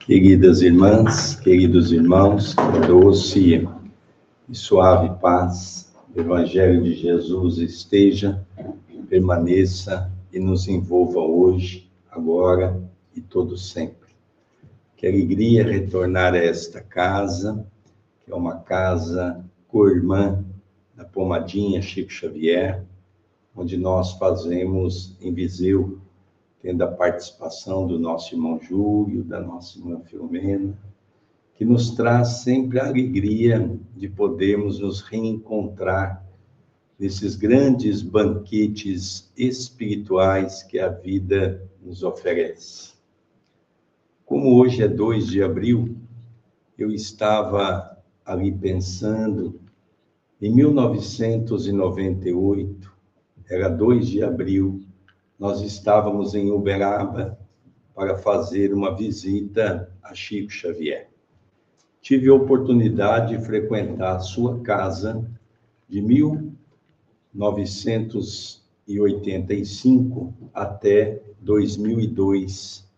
Queridas irmãs, queridos irmãos, que doce e suave paz do Evangelho de Jesus esteja, permaneça e nos envolva hoje, agora e todo sempre. Que alegria retornar a esta casa, que é uma casa co-irmã da Pomadinha Chico Xavier, onde nós fazemos em Viseu, tendo a participação do nosso irmão Júlio, da nossa irmã Filomena, que nos traz sempre a alegria de podermos nos reencontrar nesses grandes banquetes espirituais que a vida nos oferece. Como hoje é 2 de abril, eu estava ali pensando, em 1998, era 2 de abril, nós estávamos em Uberaba para fazer uma visita a Chico Xavier. Tive a oportunidade de frequentar a sua casa de 1985 até 2002.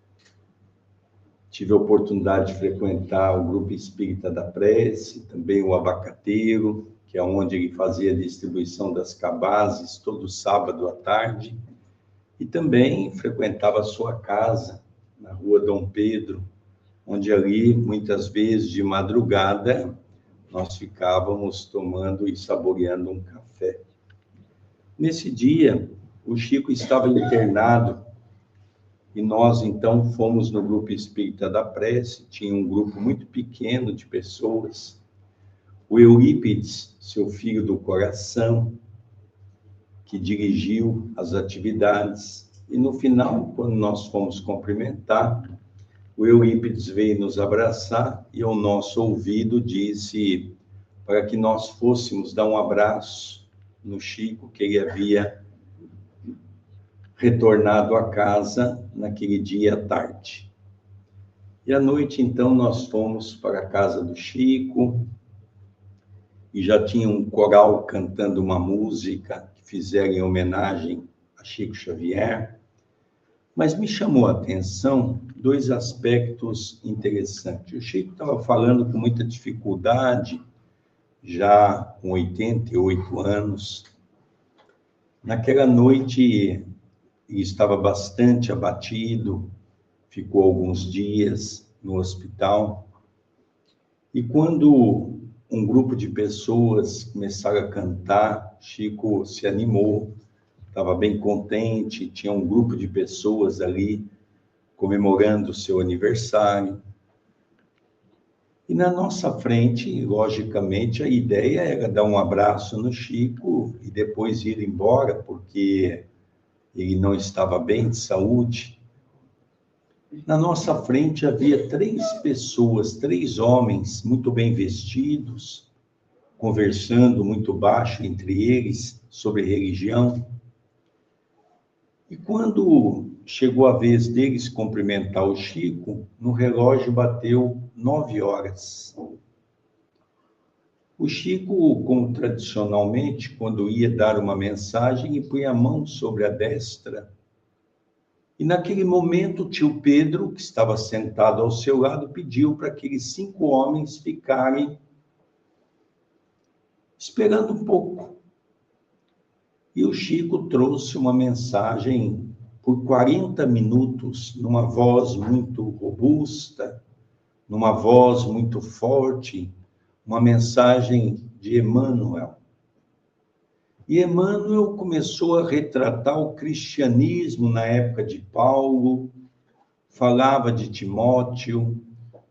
Tive a oportunidade de frequentar o Grupo Espírita da Prece, também o Abacateiro, que é onde ele fazia a distribuição das cabazes todo sábado à tarde. E também frequentava a sua casa, na Rua Dom Pedro, onde ali, muitas vezes, de madrugada, nós ficávamos tomando e saboreando um café. Nesse dia, o Chico estava internado e nós, então, fomos no Grupo Espírita da Prece, tinha um grupo muito pequeno de pessoas. O Eurípides, seu filho do coração, que dirigiu as atividades, e no final, quando nós fomos cumprimentar, o Eurípides veio nos abraçar e ao nosso ouvido disse para que nós fôssemos dar um abraço no Chico, que ele havia retornado à casa naquele dia à tarde. E à noite, então, nós fomos para a casa do Chico, e já tinha um coral cantando uma música que fizeram em homenagem a Chico Xavier, mas me chamou a atenção 2 aspectos interessantes. O Chico estava falando com muita dificuldade, já com 88 anos. Naquela noite, ele estava bastante abatido, ficou alguns dias no hospital, e quando um grupo de pessoas começaram a cantar, Chico se animou, estava bem contente, tinha um grupo de pessoas ali comemorando o seu aniversário. E na nossa frente, logicamente, a ideia era dar um abraço no Chico e depois ir embora, porque ele não estava bem de saúde. Na nossa frente havia 3 pessoas, 3 homens muito bem vestidos, conversando muito baixo entre eles sobre religião. E quando chegou a vez deles cumprimentar o Chico, no relógio bateu 9 horas. O Chico, como tradicionalmente, quando ia dar uma mensagem, ele punha a mão sobre a destra. E naquele momento, o tio Pedro, que estava sentado ao seu lado, pediu para aqueles 5 homens ficarem esperando um pouco. E o Chico trouxe uma mensagem por 40 minutos, numa voz muito robusta, numa voz muito forte, uma mensagem de Emmanuel. E Emmanuel começou a retratar o cristianismo na época de Paulo, falava de Timóteo,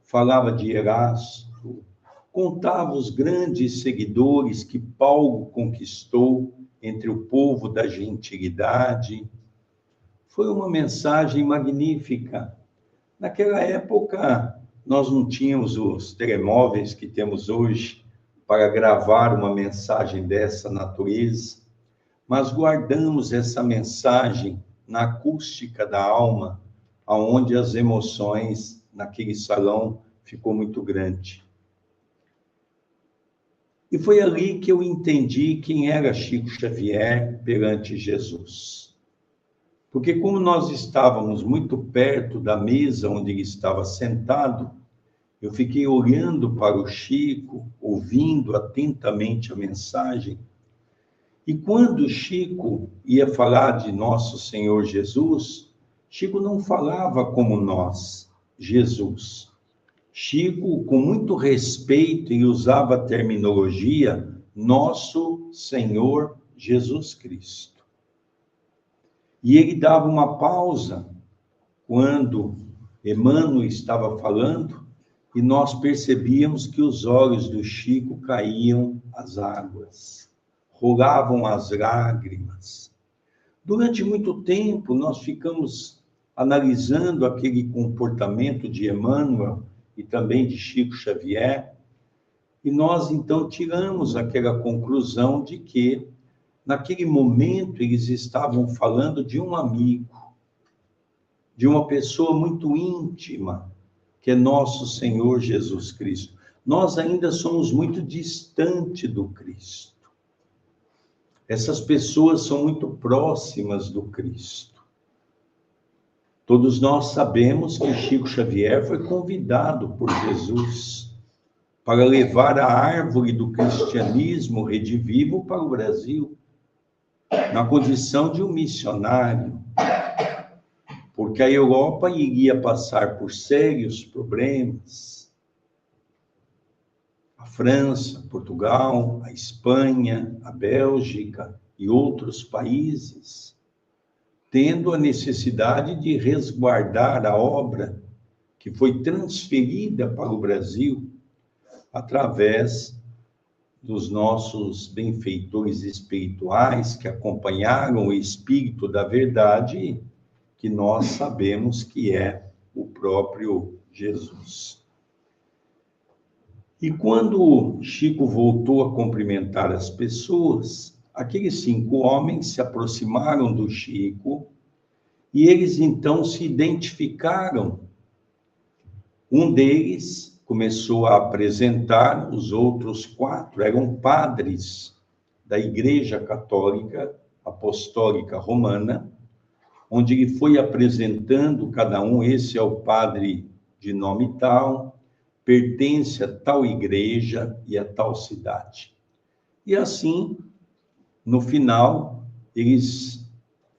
falava de Erasto, contava os grandes seguidores que Paulo conquistou entre o povo da gentilidade. Foi uma mensagem magnífica. Naquela época, nós não tínhamos os telemóveis que temos hoje para gravar uma mensagem dessa natureza, mas guardamos essa mensagem na acústica da alma, aonde as emoções naquele salão ficou muito grande. E foi ali que eu entendi quem era Chico Xavier perante Jesus. Porque como nós estávamos muito perto da mesa onde ele estava sentado, eu fiquei olhando para o Chico, ouvindo atentamente a mensagem. E quando o Chico ia falar de nosso Senhor Jesus, Chico não falava como nós, Jesus. Chico, com muito respeito, ele usava a terminologia nosso Senhor Jesus Cristo. E ele dava uma pausa quando Emmanuel estava falando, e nós percebíamos que os olhos do Chico caíam as águas, rolavam as lágrimas. Durante muito tempo, nós ficamos analisando aquele comportamento de Emmanuel e também de Chico Xavier, e nós então tiramos aquela conclusão de que, naquele momento, eles estavam falando de um amigo, de uma pessoa muito íntima, que é nosso Senhor Jesus Cristo. Nós ainda somos muito distantes do Cristo. Essas pessoas são muito próximas do Cristo. Todos nós sabemos que Chico Xavier foi convidado por Jesus para levar a árvore do cristianismo redivivo para o Brasil, na condição de um missionário, porque a Europa iria passar por sérios problemas. A França, Portugal, a Espanha, a Bélgica e outros países, tendo a necessidade de resguardar a obra que foi transferida para o Brasil através dos nossos benfeitores espirituais que acompanharam o Espírito da Verdade, que nós sabemos que é o próprio Jesus. E quando Chico voltou a cumprimentar as pessoas, aqueles 5 homens se aproximaram do Chico e eles então se identificaram. Um deles começou a apresentar, os outros 4 eram padres da Igreja Católica Apostólica Romana, onde ele foi apresentando cada um, esse é o padre de nome tal, pertence a tal igreja e a tal cidade. E assim, no final, eles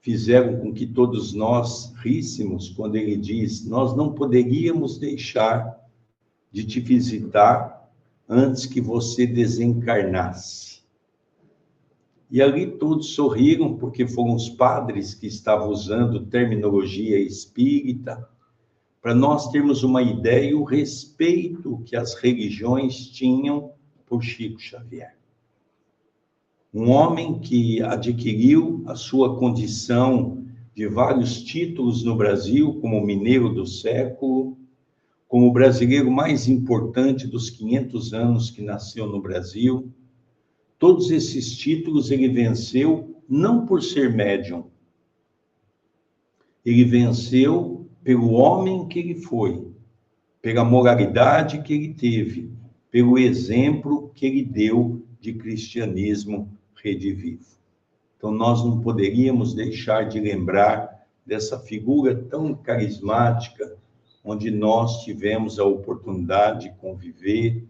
fizeram com que todos nós ríssemos quando ele diz: nós não poderíamos deixar de te visitar antes que você desencarnasse. E ali todos sorriram, porque foram os padres que estavam usando terminologia espírita, para nós termos uma ideia e o respeito que as religiões tinham por Chico Xavier. Um homem que adquiriu a sua condição de vários títulos no Brasil, como mineiro do século, como o brasileiro mais importante dos 500 anos que nasceu no Brasil. Todos esses títulos ele venceu não por ser médium. Ele venceu pelo homem que ele foi, pela moralidade que ele teve, pelo exemplo que ele deu de cristianismo redivivo. Então, nós não poderíamos deixar de lembrar dessa figura tão carismática, onde nós tivemos a oportunidade de conviver,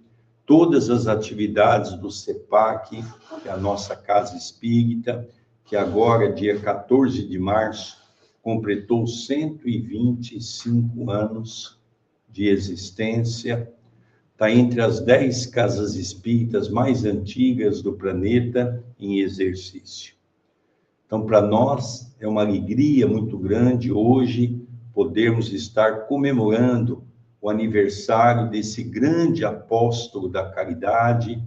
todas as atividades do CEPAC, que é a nossa casa espírita, que agora, dia 14 de março, completou 125 anos de existência, está entre as 10 casas espíritas mais antigas do planeta em exercício. Então, para nós, é uma alegria muito grande hoje podermos estar comemorando o aniversário desse grande apóstolo da caridade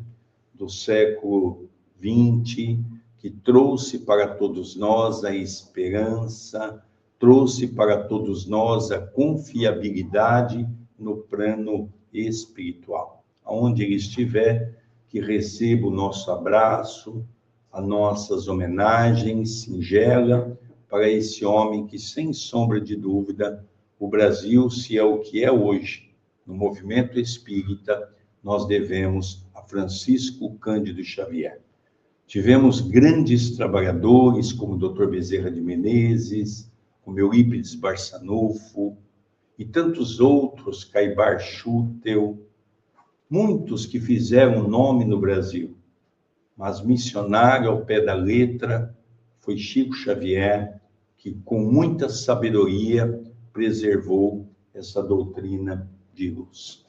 do século XX, que trouxe para todos nós a esperança, trouxe para todos nós a confiabilidade no plano espiritual. Aonde ele estiver, que receba o nosso abraço, as nossas homenagens singelas para esse homem que, sem sombra de dúvida, o Brasil, se é o que é hoje, no movimento espírita, nós devemos a Francisco Cândido Xavier. Tivemos grandes trabalhadores, como o Dr. Bezerra de Menezes, como Eurípides Barçanufo e tantos outros, Caibar Schutel, muitos que fizeram nome no Brasil. Mas missionário ao pé da letra foi Chico Xavier, que com muita sabedoria preservou essa doutrina de luz.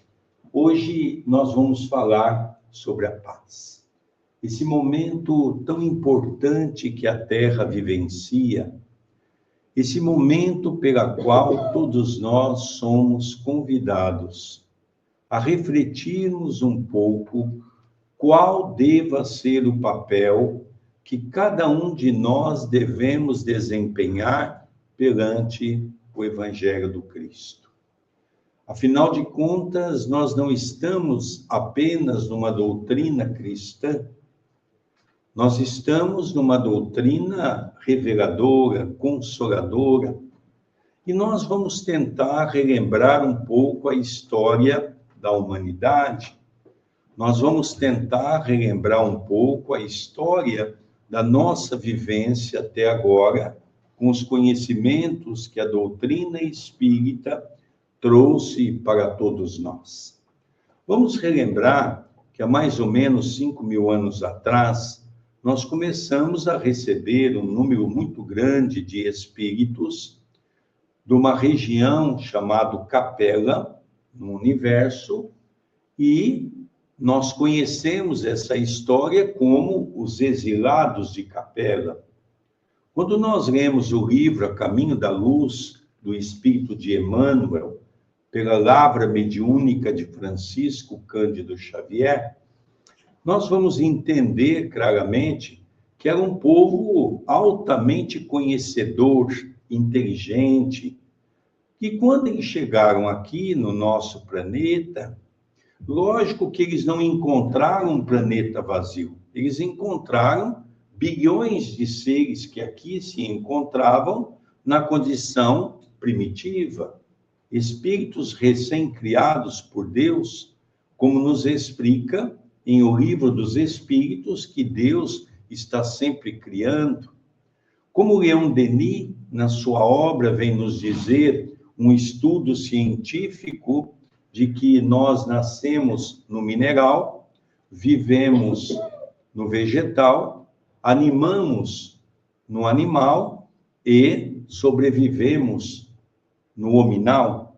Hoje nós vamos falar sobre a paz. Esse momento tão importante que a Terra vivencia, esse momento pela qual todos nós somos convidados a refletirmos um pouco qual deva ser o papel que cada um de nós devemos desempenhar perante o Evangelho do Cristo. Afinal de contas, nós não estamos apenas numa doutrina cristã, nós estamos numa doutrina reveladora, consoladora, e nós vamos tentar relembrar um pouco a história da humanidade. Nós vamos tentar relembrar um pouco a história da nossa vivência até agora, com os conhecimentos que a doutrina espírita trouxe para todos nós. Vamos relembrar que há mais ou menos 5.000 anos atrás, nós começamos a receber um número muito grande de espíritos de uma região chamada Capela, no universo, e nós conhecemos essa história como os exilados de Capela. Quando nós lemos o livro A Caminho da Luz, do Espírito de Emmanuel, pela lavra mediúnica de Francisco Cândido Xavier, nós vamos entender claramente que era um povo altamente conhecedor, inteligente, que quando eles chegaram aqui no nosso planeta, lógico que eles não encontraram um planeta vazio, eles encontraram bilhões de seres que aqui se encontravam na condição primitiva, espíritos recém-criados por Deus, como nos explica em O Livro dos Espíritos, que Deus está sempre criando. Como Leon Denis, na sua obra, vem nos dizer um estudo científico de que nós nascemos no mineral, vivemos no vegetal, animamos no animal e sobrevivemos no hominal.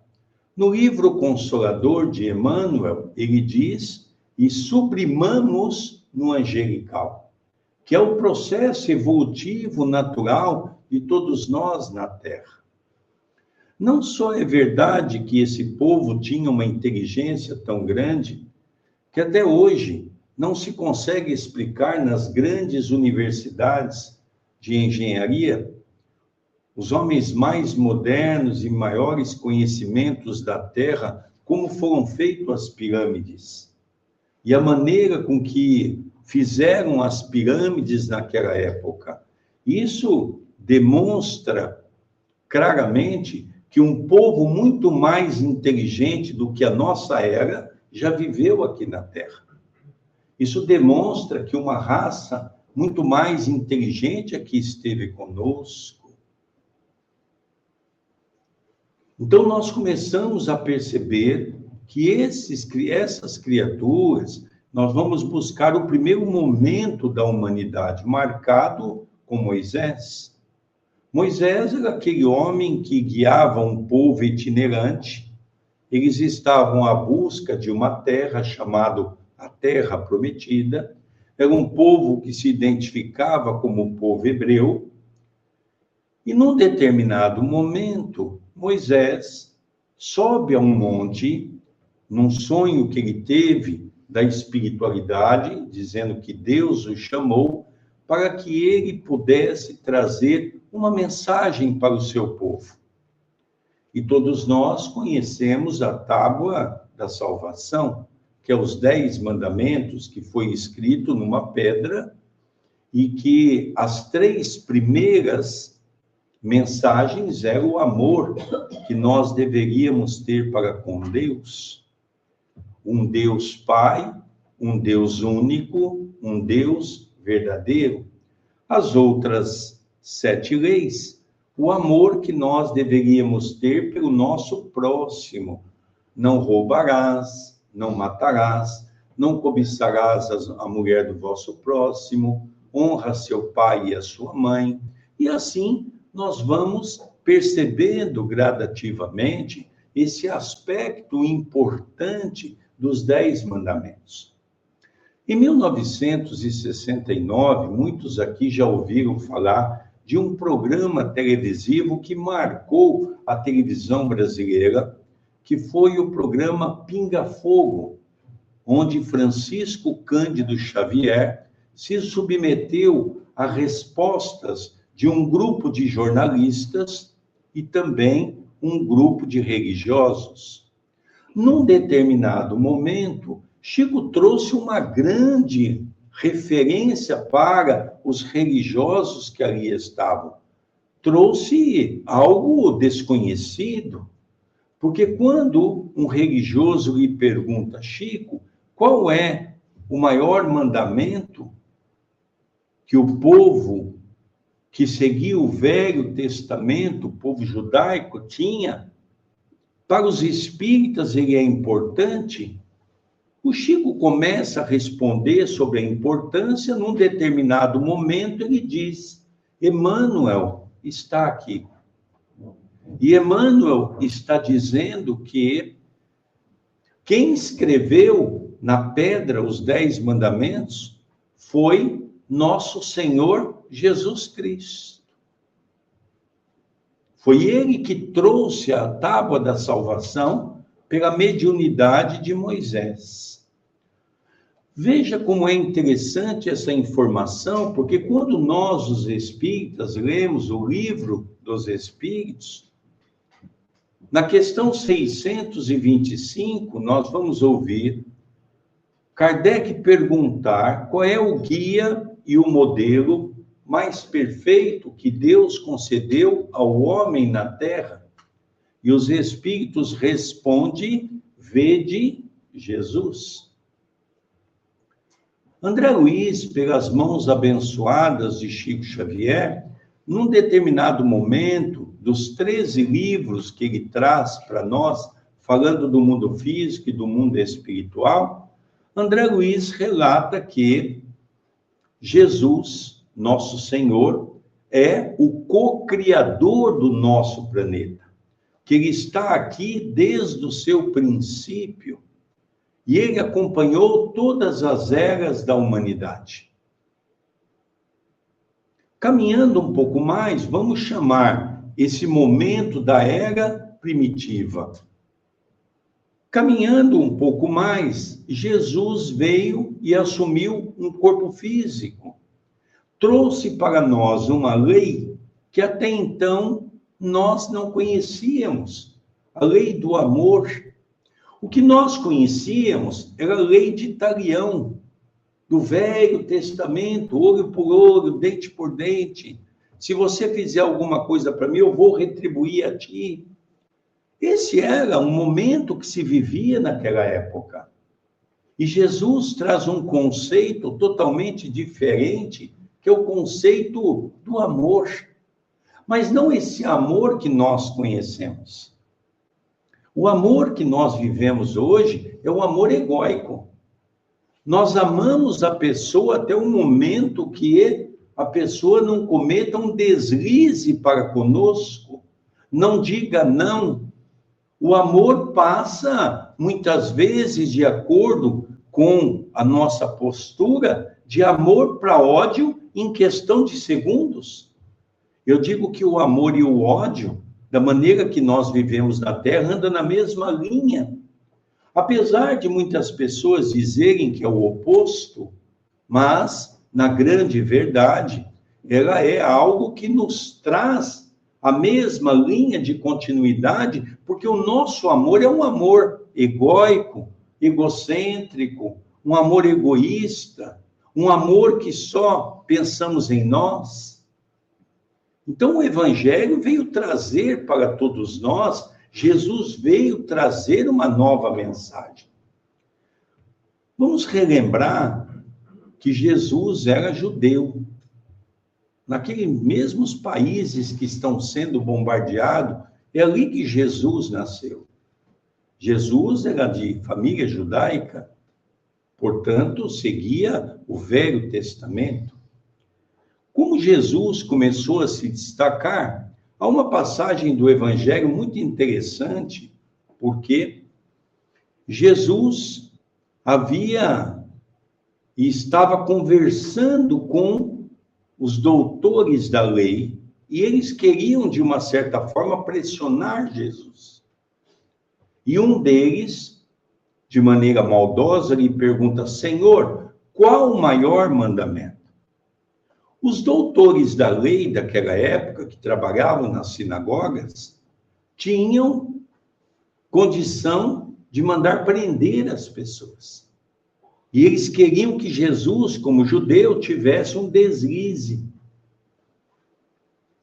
No livro Consolador de Emmanuel, ele diz, e sublimamos no angelical, que é o processo evolutivo natural de todos nós na Terra. Não só é verdade que esse povo tinha uma inteligência tão grande, que até hoje não se consegue explicar nas grandes universidades de engenharia, os homens mais modernos e maiores conhecimentos da Terra, como foram feitas as pirâmides. E a maneira com que fizeram as pirâmides naquela época. Isso demonstra claramente que um povo muito mais inteligente do que a nossa era já viveu aqui na Terra. Isso demonstra que uma raça muito mais inteligente aqui esteve conosco. Então, nós começamos a perceber que essas criaturas, nós vamos buscar o primeiro momento da humanidade, marcado com Moisés. Moisés era aquele homem que guiava um povo itinerante. Eles estavam à busca de uma terra chamada a Terra Prometida. Era um povo que se identificava como o povo hebreu. E num determinado momento, Moisés sobe a um monte, num sonho que ele teve da espiritualidade, dizendo que Deus o chamou para que ele pudesse trazer uma mensagem para o seu povo. E todos nós conhecemos a Tábua da Salvação, que é os 10 mandamentos, que foi escrito numa pedra, e que as 3 primeiras mensagens eram o amor que nós deveríamos ter para com Deus. Um Deus Pai, um Deus único, um Deus verdadeiro. As outras 7 leis o amor que nós deveríamos ter pelo nosso próximo. Não roubarás, não matarás, não cobiçarás a mulher do vosso próximo, honra seu pai e a sua mãe. E assim nós vamos percebendo gradativamente esse aspecto importante dos 10 mandamentos. Em 1969, muitos aqui já ouviram falar de um programa televisivo que marcou a televisão brasileira, que foi o programa Pinga Fogo, onde Francisco Cândido Xavier se submeteu a respostas de um grupo de jornalistas e também um grupo de religiosos. Num determinado momento, Chico trouxe uma grande referência para os religiosos que ali estavam. Trouxe algo desconhecido, porque quando um religioso lhe pergunta, Chico, qual é o maior mandamento que o povo que seguia o Velho Testamento, o povo judaico, tinha? Para os espíritas ele é importante. O Chico começa a responder sobre a importância. Num determinado momento ele diz, Emmanuel está aqui. E Emmanuel está dizendo que quem escreveu na pedra os 10 mandamentos foi nosso Senhor Jesus Cristo. Foi ele que trouxe a tábua da salvação pela mediunidade de Moisés. Veja como é interessante essa informação, porque quando nós, os espíritas, lemos o livro dos Espíritos, na questão 625, nós vamos ouvir Kardec perguntar qual é o guia e o modelo mais perfeito que Deus concedeu ao homem na Terra. E os Espíritos respondem, vede Jesus. André Luiz, pelas mãos abençoadas de Chico Xavier, num determinado momento, dos 13 livros que ele traz para nós, falando do mundo físico e do mundo espiritual, André Luiz relata que Jesus, nosso Senhor, é o co-criador do nosso planeta, que ele está aqui desde o seu princípio, e ele acompanhou todas as eras da humanidade. Caminhando um pouco mais, vamos chamar esse momento da era primitiva. Caminhando um pouco mais, Jesus veio e assumiu um corpo físico. Trouxe para nós uma lei que até então nós não conhecíamos, a lei do amor. O que nós conhecíamos era a lei de Talião, do Velho Testamento, olho por olho, dente por dente. Se você fizer alguma coisa para mim, eu vou retribuir a ti. Esse era um momento que se vivia naquela época. E Jesus traz um conceito totalmente diferente, que é o conceito do amor. Mas não esse amor que nós conhecemos. O amor que nós vivemos hoje é o amor egóico. Nós amamos a pessoa até o momento que a pessoa não cometa um deslize para conosco, não diga não. O amor passa, muitas vezes, de acordo com a nossa postura, de amor para ódio em questão de segundos. Eu digo que o amor e o ódio, da maneira que nós vivemos na Terra, andam na mesma linha. Apesar de muitas pessoas dizerem que é o oposto, mas, na grande verdade, ela é algo que nos traz a mesma linha de continuidade, porque o nosso amor é um amor egóico, egocêntrico, um amor egoísta, um amor que só pensamos em nós. Então, o Evangelho veio trazer para todos nós, Jesus veio trazer uma nova mensagem. Vamos relembrar que Jesus era judeu. naqueles mesmos países que estão sendo bombardeados, é ali que Jesus nasceu. Jesus era de família judaica, portanto, seguia o Velho Testamento. Como Jesus começou a se destacar, há uma passagem do Evangelho muito interessante, porque Jesus havia e estava conversando com os doutores da lei, e eles queriam, de uma certa forma, pressionar Jesus. E um deles, de maneira maldosa, lhe pergunta: Senhor, qual o maior mandamento? Os doutores da lei daquela época, que trabalhavam nas sinagogas, tinham condição de mandar prender as pessoas. E eles queriam que Jesus, como judeu, tivesse um deslize.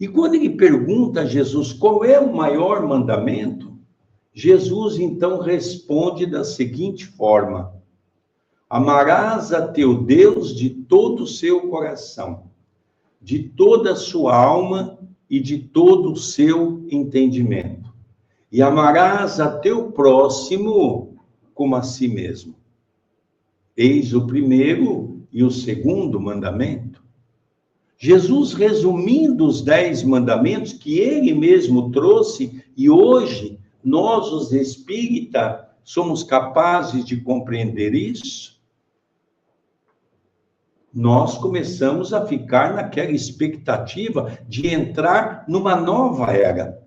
E quando ele pergunta a Jesus qual é o maior mandamento, Jesus então responde da seguinte forma: amarás a teu Deus de todo o seu coração, de toda a sua alma e de todo o seu entendimento. E amarás a teu próximo como a si mesmo. Eis o primeiro e o segundo mandamento. Jesus, resumindo os 10 mandamentos que ele mesmo trouxe, e hoje nós, os espíritas, somos capazes de compreender isso, nós começamos a ficar naquela expectativa de entrar numa nova era,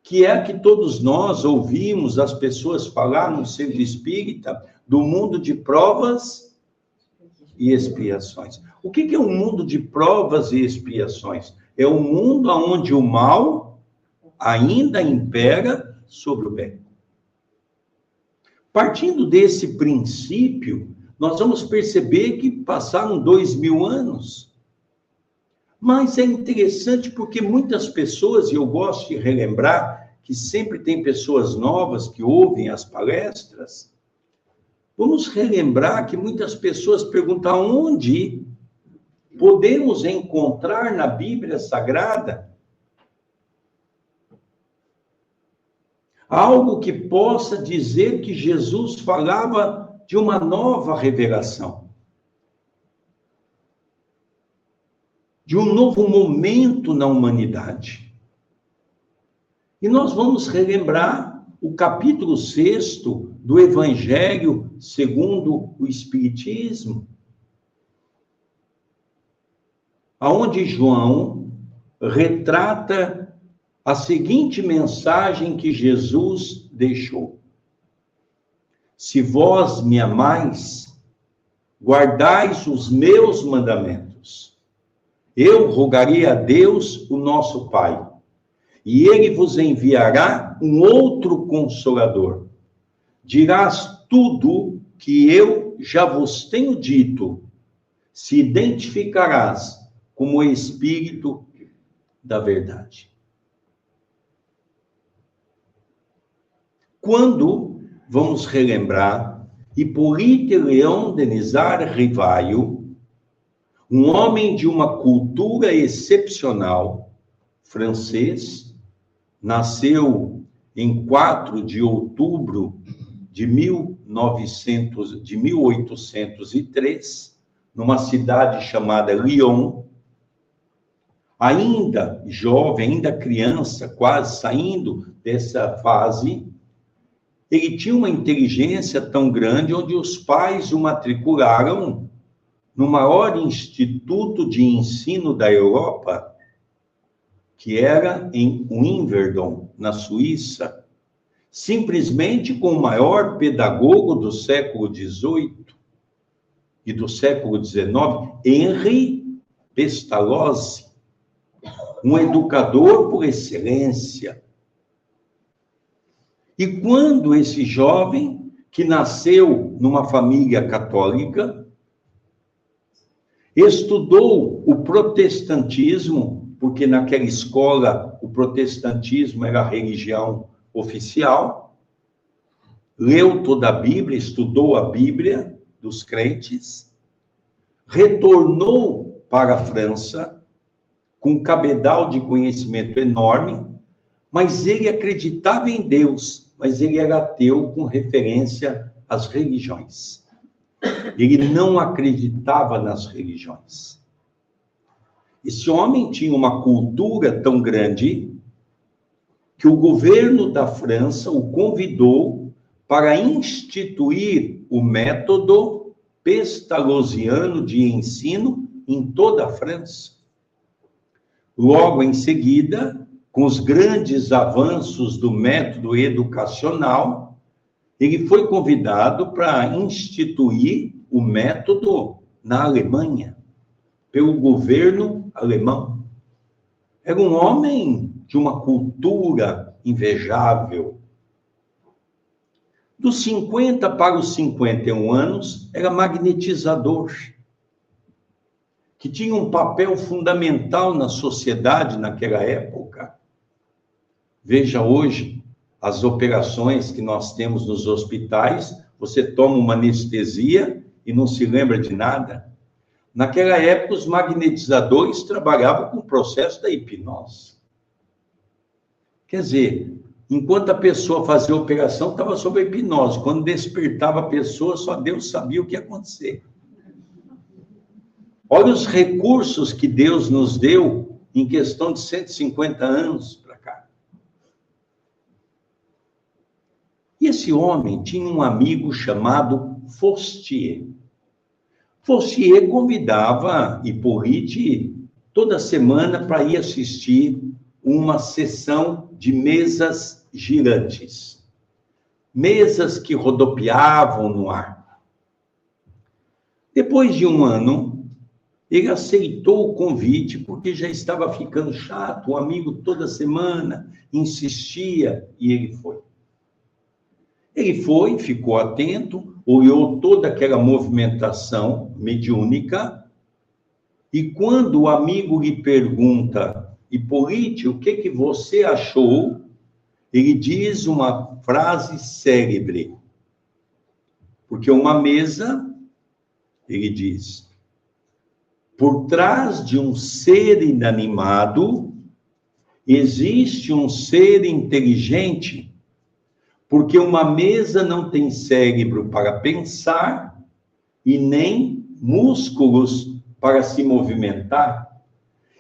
que é a que todos nós ouvimos as pessoas falar no centro espírita, do mundo de provas e expiações. O que é um mundo de provas e expiações? É um mundo onde o mal ainda impera sobre o bem. Partindo desse princípio, nós vamos perceber que passaram 2000 anos. Mas é interessante porque muitas pessoas, e eu gosto de relembrar que sempre tem pessoas novas que ouvem as palestras, vamos relembrar que muitas pessoas perguntam onde podemos encontrar na Bíblia Sagrada algo que possa dizer que Jesus falava de uma nova revelação, de um novo momento na humanidade. E nós vamos relembrar o capítulo 6º do Evangelho segundo o Espiritismo, aonde João retrata a seguinte mensagem que Jesus deixou: se vós me amais, guardais os meus mandamentos. Eu rogarei a Deus, o nosso Pai, e ele vos enviará um outro Consolador. Dirás tudo que eu já vos tenho dito, se identificarás como o Espírito da verdade. Quando vamos relembrar Hippolyte Léon Denisard Rivaio, um homem de uma cultura excepcional, francês, nasceu em 4 de outubro de 1803, numa cidade chamada Lyon. Ainda jovem, ainda criança, quase saindo dessa fase, ele tinha uma inteligência tão grande, onde os pais o matricularam no maior instituto de ensino da Europa, que era em Wimbledon, na Suíça, simplesmente com o maior pedagogo do século XVIII e do século XIX, Henri Pestalozzi, um educador por excelência. E quando esse jovem, que nasceu numa família católica, estudou o protestantismo, porque naquela escola o protestantismo era a religião oficial, leu toda a Bíblia, estudou a Bíblia dos crentes, retornou para a França, com um cabedal de conhecimento enorme, mas ele acreditava em Deus, mas ele era ateu com referência às religiões. Ele não acreditava nas religiões. Esse homem tinha uma cultura tão grande que o governo da França o convidou para instituir o método pestalozziano de ensino em toda a França. Logo em seguida, com os grandes avanços do método educacional, ele foi convidado para instituir o método na Alemanha, pelo governo alemão. Era um homem de uma cultura invejável. Dos 50 para os 51 anos, era magnetizador, que tinha um papel fundamental na sociedade naquela época. Veja hoje as operações que nós temos nos hospitais, você toma uma anestesia e não se lembra de nada. Naquela época, os magnetizadores trabalhavam com o processo da hipnose. Quer dizer, enquanto a pessoa fazia a operação, estava sob a hipnose. Quando despertava a pessoa, só Deus sabia o que ia acontecer. Olha os recursos que Deus nos deu em questão de 150 anos para cá. E esse homem tinha um amigo chamado Forstier. Forstier convidava Hippolyte toda semana para ir assistir uma sessão de mesas girantes. Mesas que rodopiavam no ar. Depois de um ano, ele aceitou o convite porque já estava ficando chato. O amigo toda semana insistia e ele foi. Ele foi, ficou atento, olhou toda aquela movimentação mediúnica e quando o amigo lhe pergunta, Hippolyte, o que você achou? Ele diz uma frase célebre. Porque uma mesa, ele diz, por trás de um ser inanimado, existe um ser inteligente, porque uma mesa não tem cérebro para pensar e nem músculos para se movimentar.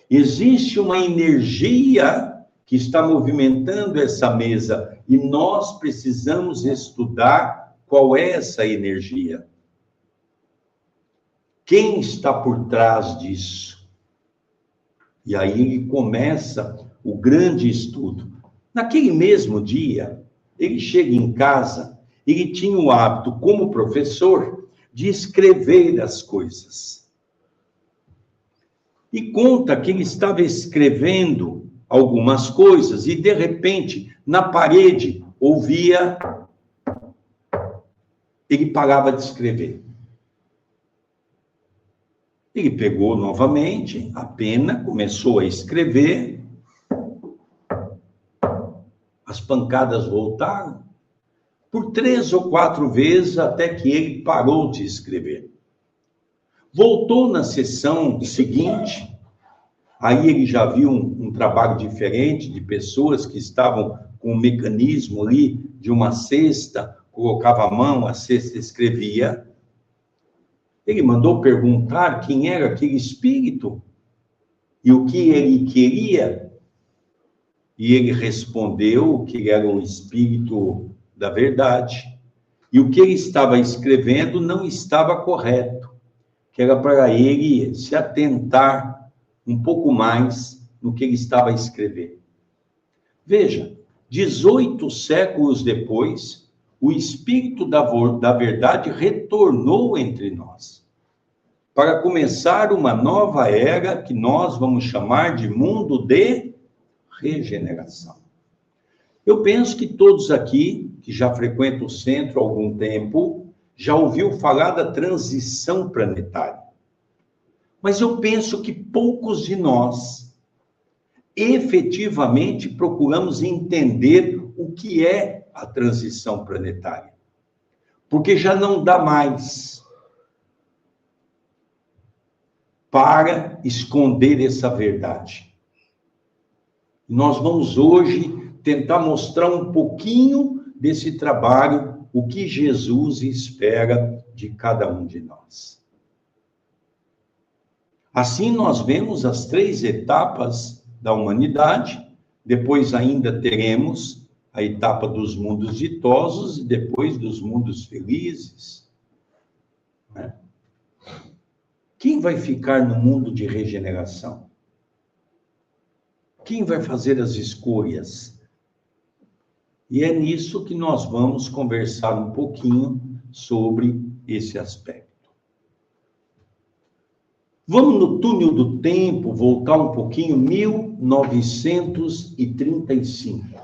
Existe uma energia que está movimentando essa mesa e nós precisamos estudar qual é essa energia. Quem está por trás disso? E aí ele começa o grande estudo. Naquele mesmo dia, ele chega em casa, ele tinha o hábito, como professor, de escrever as coisas. E conta que ele estava escrevendo algumas coisas e, de repente, na parede, ouvia... Ele parava de escrever. Ele pegou novamente a pena, começou a escrever... As pancadas voltaram por 3 ou 4 vezes até que ele parou de escrever. Voltou na sessão seguinte, aí ele já viu um trabalho diferente de pessoas que estavam com um mecanismo ali de uma cesta, colocava a mão, a cesta escrevia. Ele mandou perguntar quem era aquele espírito e o que ele queria. E ele respondeu que ele era um espírito da verdade. E o que ele estava escrevendo não estava correto. Que era para ele se atentar um pouco mais no que ele estava escrevendo. Veja, 18 séculos depois, o espírito da verdade retornou entre nós. Para começar uma nova era que nós vamos chamar de mundo de regeneração. Eu penso que todos aqui, que já frequentam o centro há algum tempo, já ouviu falar da transição planetária. Mas eu penso que poucos de nós efetivamente procuramos entender o que é a transição planetária. Porque já não dá mais para esconder essa verdade. Nós vamos hoje tentar mostrar um pouquinho desse trabalho, o que Jesus espera de cada um de nós. Assim, nós vemos as 3 etapas da humanidade, depois ainda teremos a etapa dos mundos ditosos e depois dos mundos felizes. Né? Quem vai ficar no mundo de regeneração? Quem vai fazer as escolhas? E é nisso que nós vamos conversar um pouquinho sobre esse aspecto. Vamos no túnel do tempo, voltar um pouquinho, 1935.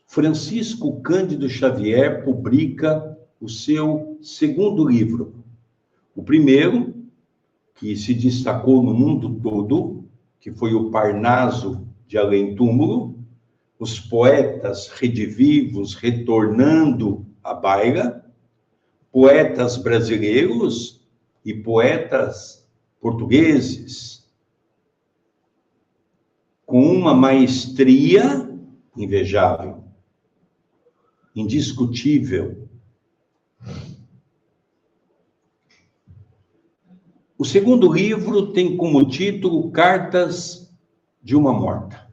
Francisco Cândido Xavier publica o seu 2º livro. O primeiro, que se destacou no mundo todo, que foi o Parnaso de Além-Túmulo, os poetas redivivos retornando à baila, poetas brasileiros e poetas portugueses, com uma maestria invejável, indiscutível. O 2º livro tem como título Cartas de uma Morta.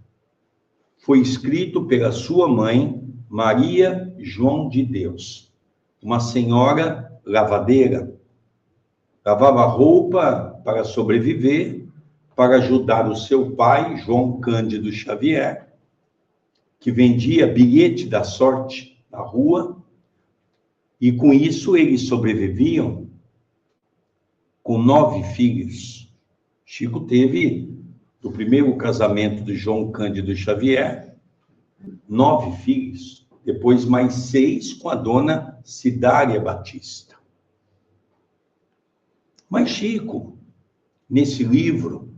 Foi escrito pela sua mãe, Maria João de Deus, uma senhora lavadeira. Lavava roupa para sobreviver, para ajudar o seu pai, João Cândido Xavier, que vendia bilhete da sorte na rua, e com isso eles sobreviviam com 9 filhos. Chico teve, do primeiro casamento de João Cândido Xavier, 9 filhos, depois mais 6 com a dona Cidária Batista. Mas Chico, nesse livro,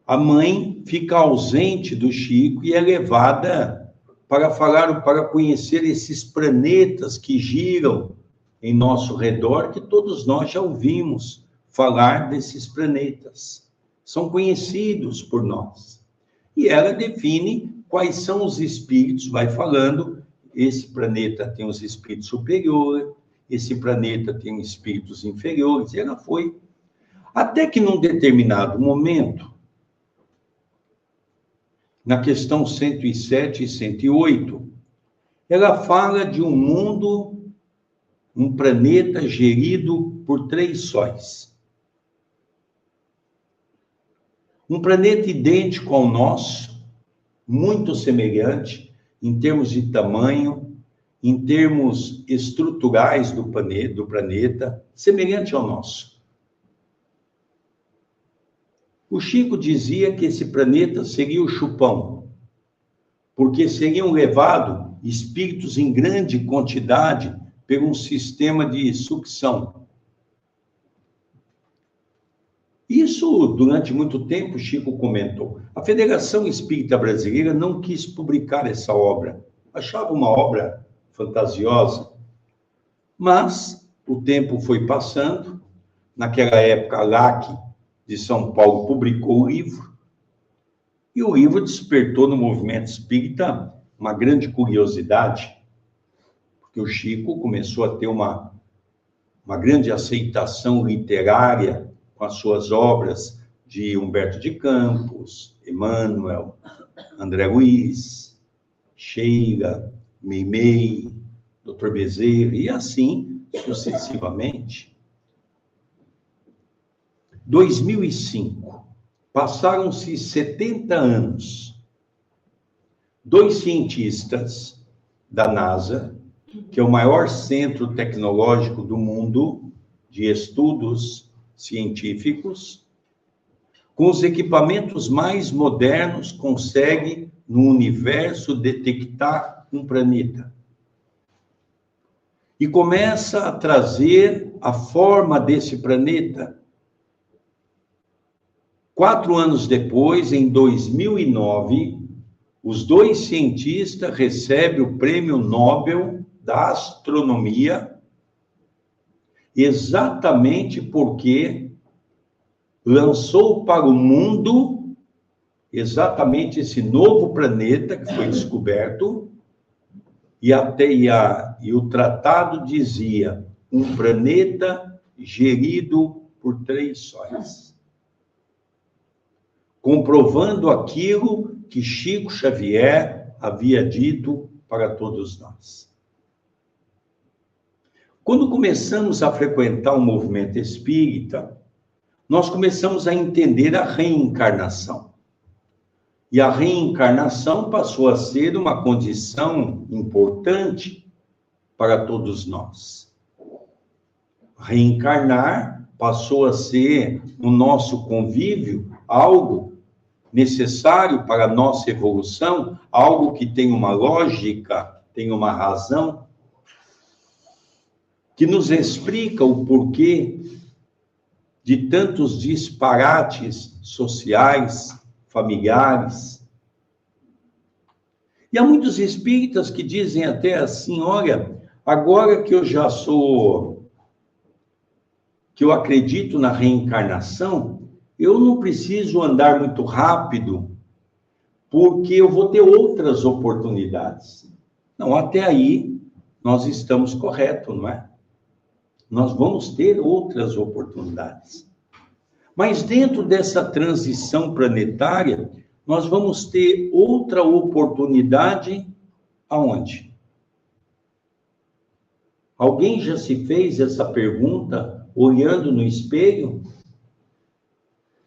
a mãe fica ausente do Chico e é levada para conhecer esses planetas que giram em nosso redor, que todos nós já ouvimos falar desses planetas. São conhecidos por nós. E ela define quais são os espíritos, vai falando, esse planeta tem os espíritos superiores, esse planeta tem espíritos inferiores, e ela foi. Até que num determinado momento, na questão 107 e 108, ela fala de um mundo, um planeta gerido por 3 sóis. Um planeta idêntico ao nosso, muito semelhante em termos de tamanho, em termos estruturais do planeta, semelhante ao nosso. O Chico dizia que esse planeta seria o chupão, porque seriam levados espíritos em grande quantidade por um sistema de sucção. Isso, durante muito tempo, Chico comentou. A Federação Espírita Brasileira não quis publicar essa obra. Achava uma obra fantasiosa. Mas o tempo foi passando. Naquela época, a LAC de São Paulo publicou o livro. E o livro despertou no movimento espírita uma grande curiosidade, porque o Chico começou a ter uma grande aceitação literária com as suas obras de Humberto de Campos, Emmanuel, André Luiz, Sheila, Meimei, Dr. Bezerra, e assim sucessivamente. 2005, passaram-se 70 anos. 2 cientistas da NASA, que é o maior centro tecnológico do mundo de estudos científicos, com os equipamentos mais modernos, conseguem, no universo, detectar um planeta. E começa a trazer a forma desse planeta. 4 anos depois, em 2009, os 2 cientistas recebem o Prêmio Nobel da Astronomia, exatamente porque lançou para o mundo exatamente esse novo planeta que foi descoberto, e o tratado dizia um planeta gerido por 3 sóis. Comprovando aquilo que Chico Xavier havia dito para todos nós. Quando começamos a frequentar o movimento espírita, nós começamos a entender a reencarnação. E a reencarnação passou a ser uma condição importante para todos nós. Reencarnar passou a ser, no nosso convívio, algo necessário para a nossa evolução, algo que tem uma lógica, tem uma razão, que nos explica o porquê de tantos disparates sociais, familiares. E há muitos espíritas que dizem até assim, olha, agora que eu já sou, que eu acredito na reencarnação, eu não preciso andar muito rápido, porque eu vou ter outras oportunidades. Não, até aí nós estamos corretos, não é? Nós vamos ter outras oportunidades. Mas dentro dessa transição planetária, nós vamos ter outra oportunidade aonde? Alguém já se fez essa pergunta olhando no espelho?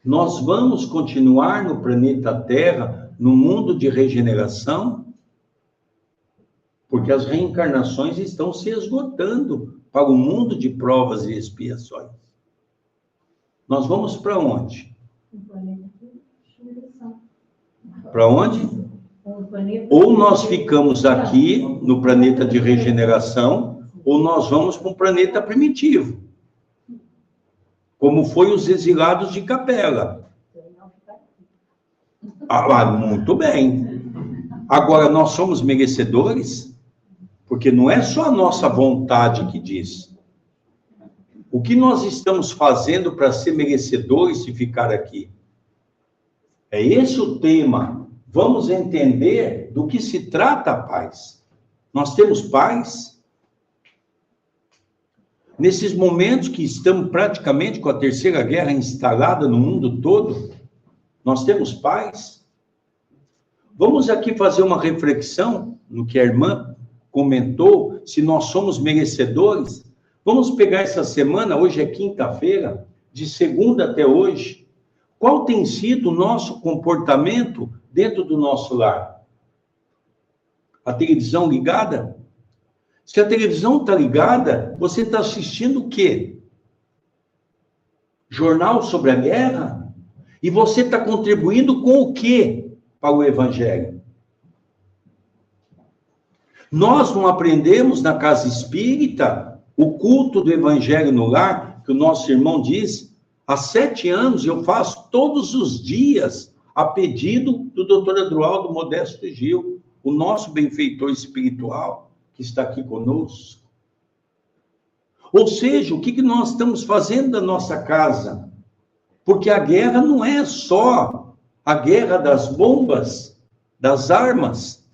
Nós vamos continuar no planeta Terra, no mundo de regeneração? Porque as reencarnações estão se esgotando para o mundo de provas e expiações. Nós vamos para onde? Para onde? Ou nós ficamos aqui no planeta de regeneração, ou nós vamos para um planeta primitivo, como foi os exilados de Capela. Ah, muito bem. Agora, nós somos merecedores? Porque não é só a nossa vontade que diz. O que nós estamos fazendo para ser merecedores e ficar aqui? É esse o tema. Vamos entender do que se trata a paz. Nós temos paz? Nesses momentos que estamos praticamente com a Terceira Guerra instalada no mundo todo, nós temos paz? Vamos aqui fazer uma reflexão no que a irmã comentou, se nós somos merecedores. Vamos pegar essa semana, hoje é quinta-feira, de segunda até hoje. Qual tem sido o nosso comportamento dentro do nosso lar? A televisão ligada? Se a televisão está ligada, você está assistindo o quê? Jornal sobre a guerra? E você está contribuindo com o quê para o Evangelho? Nós não aprendemos na casa espírita o culto do Evangelho no lar, que o nosso irmão diz, há 7 anos eu faço todos os dias, a pedido do doutor Adroaldo Modesto Gil, o nosso benfeitor espiritual, que está aqui conosco. Ou seja, o que nós estamos fazendo da nossa casa? Porque a guerra não é só a guerra das bombas, das armas.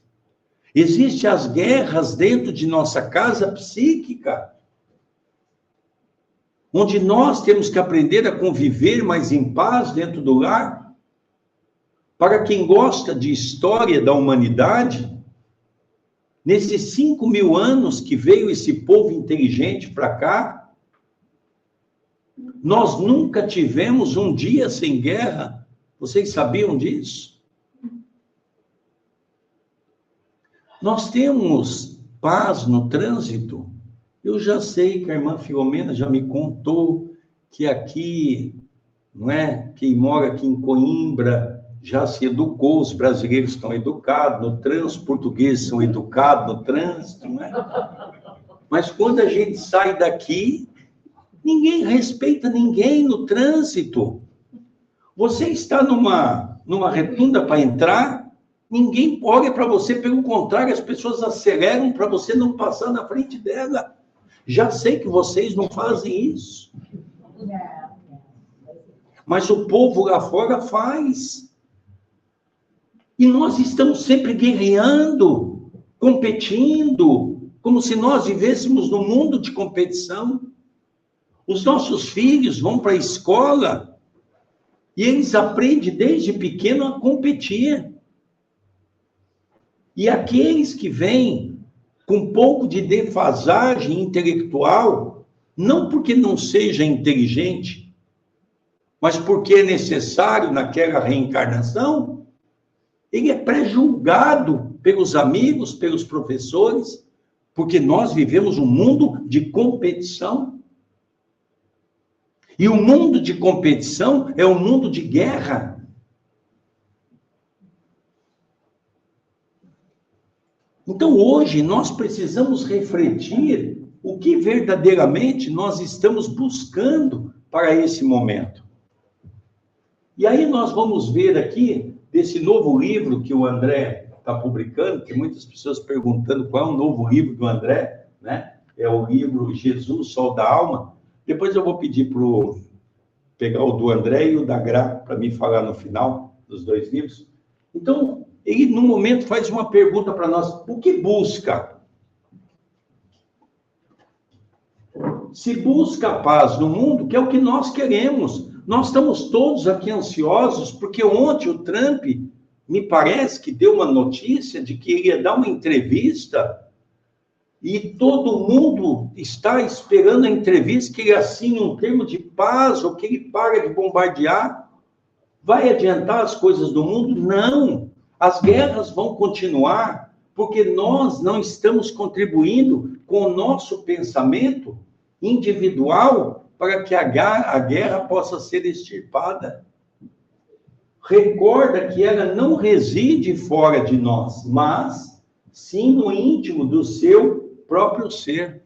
Existem as guerras dentro de nossa casa psíquica, onde nós temos que aprender a conviver mais em paz dentro do lar. Para quem gosta de história da humanidade, nesses 5.000 anos que veio esse povo inteligente para cá, nós nunca tivemos um dia sem guerra. Vocês sabiam disso? Nós temos paz no trânsito. Eu já sei que a irmã Filomena já me contou que aqui, não é? Quem mora aqui em Coimbra já se educou, os brasileiros estão educados no trânsito, os portugueses são educados no trânsito, não é? Mas quando a gente sai daqui, ninguém respeita ninguém no trânsito. Você está numa retunda para entrar, ninguém olha para você, pelo contrário, as pessoas aceleram para você não passar na frente dela. Já sei que vocês não fazem isso. Mas o povo lá fora faz. E nós estamos sempre guerreando, competindo, como se nós vivêssemos num mundo de competição. Os nossos filhos vão para a escola e eles aprendem desde pequeno a competir. E aqueles que vêm com um pouco de defasagem intelectual, não porque não seja inteligente, mas porque é necessário naquela reencarnação, ele é pré-julgado pelos amigos, pelos professores, porque nós vivemos um mundo de competição. E o mundo de competição é um mundo de guerra. Então, hoje, nós precisamos refletir o que verdadeiramente nós estamos buscando para esse momento. E aí nós vamos ver aqui, desse novo livro que o André está publicando, que muitas pessoas perguntando qual é o novo livro do André, né? É o livro Jesus, Sol da Alma. Depois eu vou pedir para pegar o do André e o da Gra, para me falar no final dos dois livros. Então, ele, no momento, faz uma pergunta para nós. O que busca? Se busca paz no mundo, que é o que nós queremos. Nós estamos todos aqui ansiosos, porque ontem o Trump, me parece que deu uma notícia de que ele ia dar uma entrevista e todo mundo está esperando a entrevista, que ele assine um termo de paz ou que ele pare de bombardear. Vai adiantar as coisas do mundo? Não. As guerras vão continuar porque nós não estamos contribuindo com o nosso pensamento individual para que a guerra possa ser extirpada. Recorda que ela não reside fora de nós, mas sim no íntimo do seu próprio ser.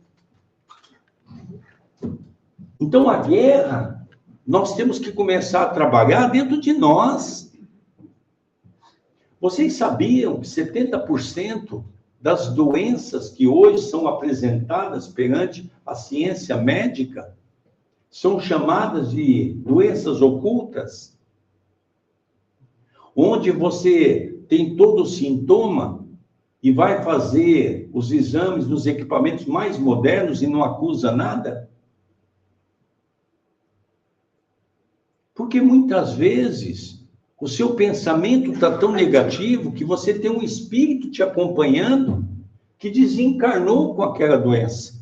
Então, a guerra, nós temos que começar a trabalhar dentro de nós. Vocês sabiam que 70% das doenças que hoje são apresentadas perante a ciência médica são chamadas de doenças ocultas? Onde você tem todo o sintoma e vai fazer os exames nos equipamentos mais modernos e não acusa nada? Porque muitas vezes o seu pensamento está tão negativo que você tem um espírito te acompanhando que desencarnou com aquela doença.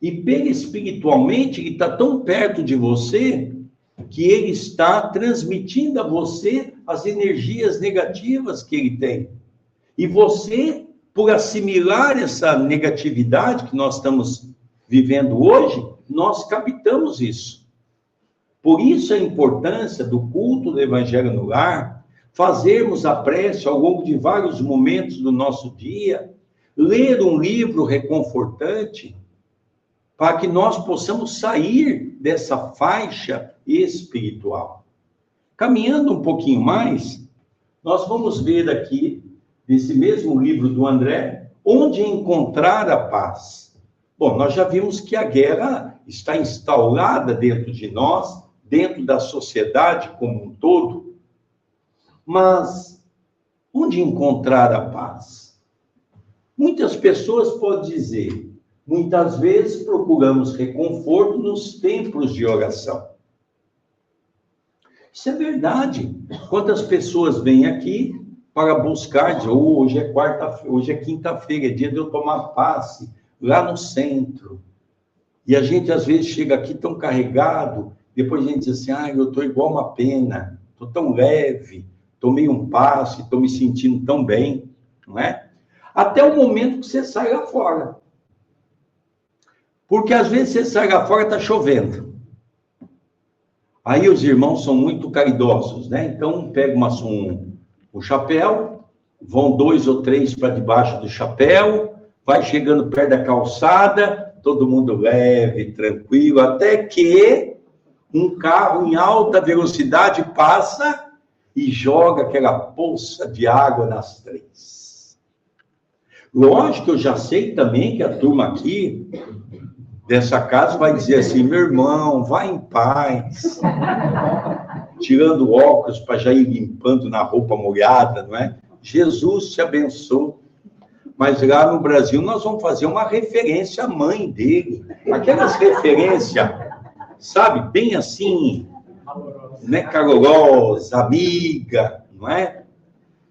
E perispiritualmente ele está tão perto de você que ele está transmitindo a você as energias negativas que ele tem. E você, por assimilar essa negatividade que nós estamos vivendo hoje, nós captamos isso. Por isso a importância do culto do Evangelho no Lar, fazermos a prece ao longo de vários momentos do nosso dia, ler um livro reconfortante, para que nós possamos sair dessa faixa espiritual. Caminhando um pouquinho mais, nós vamos ver aqui, nesse mesmo livro do André, onde encontrar a paz. Bom, nós já vimos que a guerra está instaurada dentro de nós, dentro da sociedade como um todo, mas onde encontrar a paz? Muitas pessoas podem dizer, muitas vezes procuramos reconforto nos templos de oração. Isso é verdade. Quantas pessoas vêm aqui para buscar, dizer, hoje é quarta-feira, hoje é quinta-feira, é dia de eu tomar passe lá no centro. E a gente às vezes chega aqui tão carregado, depois a gente diz assim, eu estou igual uma pena, estou tão leve, tomei um passe, estou me sentindo tão bem, não é? Até o momento que você sai lá fora. Porque às vezes você sai lá fora, está chovendo. Aí os irmãos são muito caridosos, né? Então pega um chapéu, vão 2 ou 3 para debaixo do chapéu, vai chegando perto da calçada, todo mundo leve, tranquilo, até que um carro em alta velocidade passa e joga aquela poça de água nas 3. Lógico que eu já sei também que a turma aqui dessa casa vai dizer assim, meu irmão, vai em paz. tirando óculos para já ir limpando na roupa molhada, não é? Jesus te abençoe. Mas lá no Brasil nós vamos fazer uma referência à mãe dele. Aquelas referências, sabe, bem assim, né, calorosa, amiga, não é?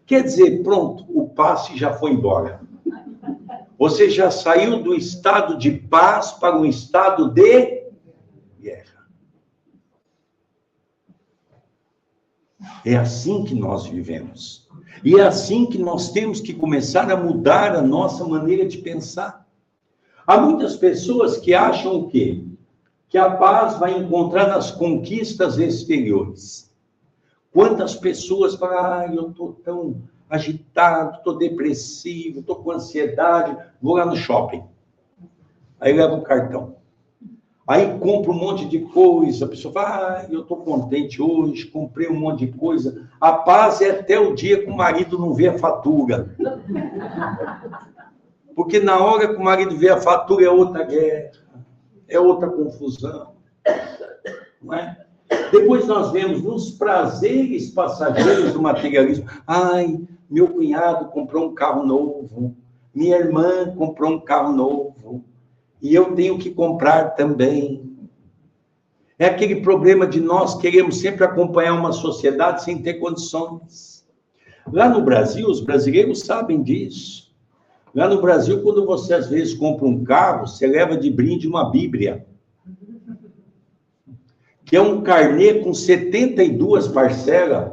Quer dizer, pronto, o passe já foi embora. Você já saiu do estado de paz para um estado de guerra. É assim que nós vivemos. E é assim que nós temos que começar a mudar a nossa maneira de pensar. Há muitas pessoas que acham o quê? Que a paz vai encontrar nas conquistas exteriores. Quantas pessoas falam, eu estou tão agitado, estou depressivo, estou com ansiedade, vou lá no shopping. Aí leva o cartão. Aí compra um monte de coisa, a pessoa fala, eu estou contente hoje, comprei um monte de coisa. A paz é até o dia que o marido não vê a fatura. Porque na hora que o marido vê a fatura é outra guerra, é outra confusão. Não é? Depois nós vemos nos prazeres passageiros do materialismo. Ai, meu cunhado comprou um carro novo, minha irmã comprou um carro novo, e eu tenho que comprar também. É aquele problema de nós queremos sempre acompanhar uma sociedade sem ter condições. Lá no Brasil, os brasileiros sabem disso. Lá no Brasil, quando você às vezes compra um carro, você leva de brinde uma Bíblia, que é um carnê com 72 parcelas,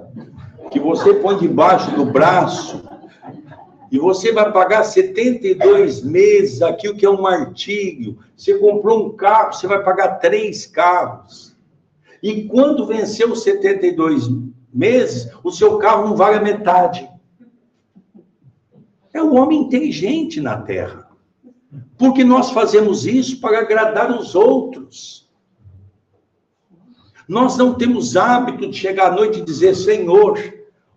que você põe debaixo do braço, e você vai pagar 72 meses, aquilo que é um martírio. Você comprou um carro, você vai pagar 3 carros. E quando venceu os 72 meses, o seu carro não vale a metade. É um homem inteligente na Terra. Porque nós fazemos isso para agradar os outros. Nós não temos hábito de chegar à noite e dizer, Senhor,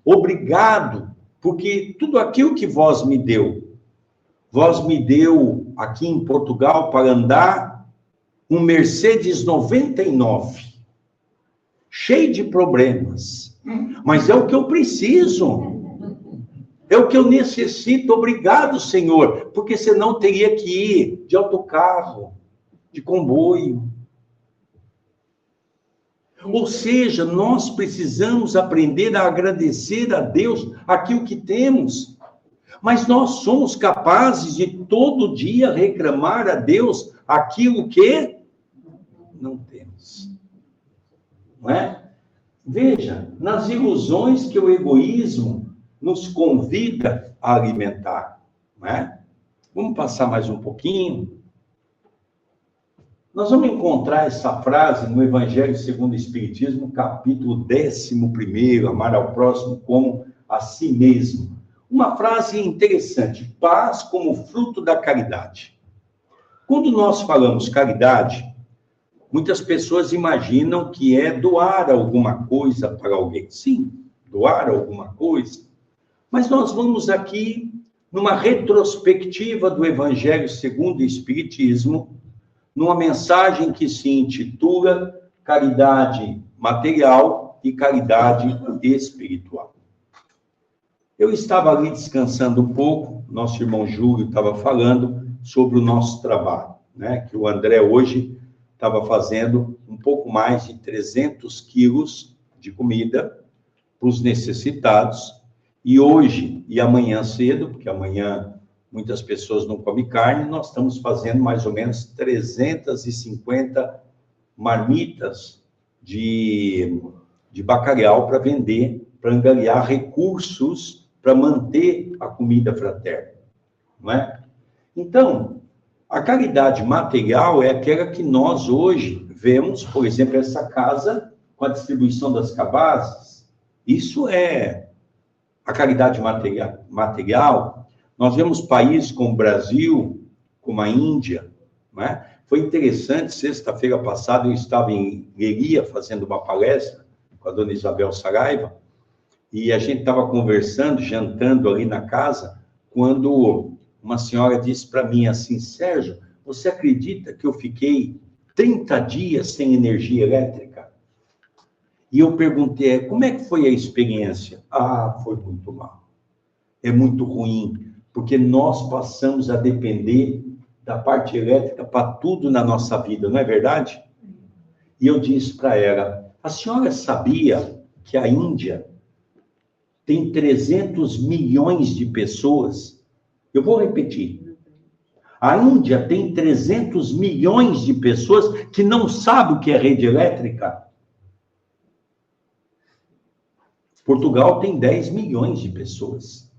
obrigado, porque tudo aquilo que vós me deu aqui em Portugal para andar um Mercedes 99, cheio de problemas, mas é o que eu preciso, é o que eu necessito, obrigado, Senhor, porque senão teria que ir de autocarro, de comboio. Ou seja, nós precisamos aprender a agradecer a Deus aquilo que temos. Mas nós somos capazes de todo dia reclamar a Deus aquilo que não temos. Não é? Veja, nas ilusões que o egoísmo nos convida a alimentar. Não é? Vamos passar mais um pouquinho. Nós vamos encontrar essa frase no Evangelho segundo o Espiritismo, capítulo 11, amar ao próximo como a si mesmo. Uma frase interessante, paz como fruto da caridade. Quando nós falamos caridade, muitas pessoas imaginam que é doar alguma coisa para alguém. Sim, doar alguma coisa. Mas nós vamos aqui numa retrospectiva do Evangelho segundo o Espiritismo, numa mensagem que se intitula Caridade Material e Caridade Espiritual. Eu estava ali descansando um pouco, nosso irmão Júlio estava falando sobre o nosso trabalho, né? Que o André hoje estava fazendo um pouco mais de 300 quilos de comida para os necessitados, e hoje e amanhã cedo, porque amanhã muitas pessoas não comem carne, nós estamos fazendo mais ou menos 350 marmitas de bacalhau para vender, para angariar recursos para manter a comida fraterna, não é? Então, a caridade material é aquela que nós hoje vemos, por exemplo, essa casa com a distribuição das cabazes. Isso é a caridade material. Nós vemos países como o Brasil, como a Índia, não é? Foi interessante, sexta-feira passada eu estava em Leiria fazendo uma palestra com a dona Isabel Saraiva, e a gente estava conversando, jantando ali na casa, quando uma senhora disse para mim assim, Sérgio, você acredita que eu fiquei 30 dias sem energia elétrica? E eu perguntei, como é que foi a experiência? Ah, foi muito mal. É muito ruim, porque nós passamos a depender da parte elétrica para tudo na nossa vida, não é verdade? E eu disse para ela, a senhora sabia que a Índia tem 300 milhões de pessoas? Eu vou repetir. A Índia tem 300 milhões de pessoas que não sabem o que é rede elétrica. Portugal tem 10 milhões de pessoas.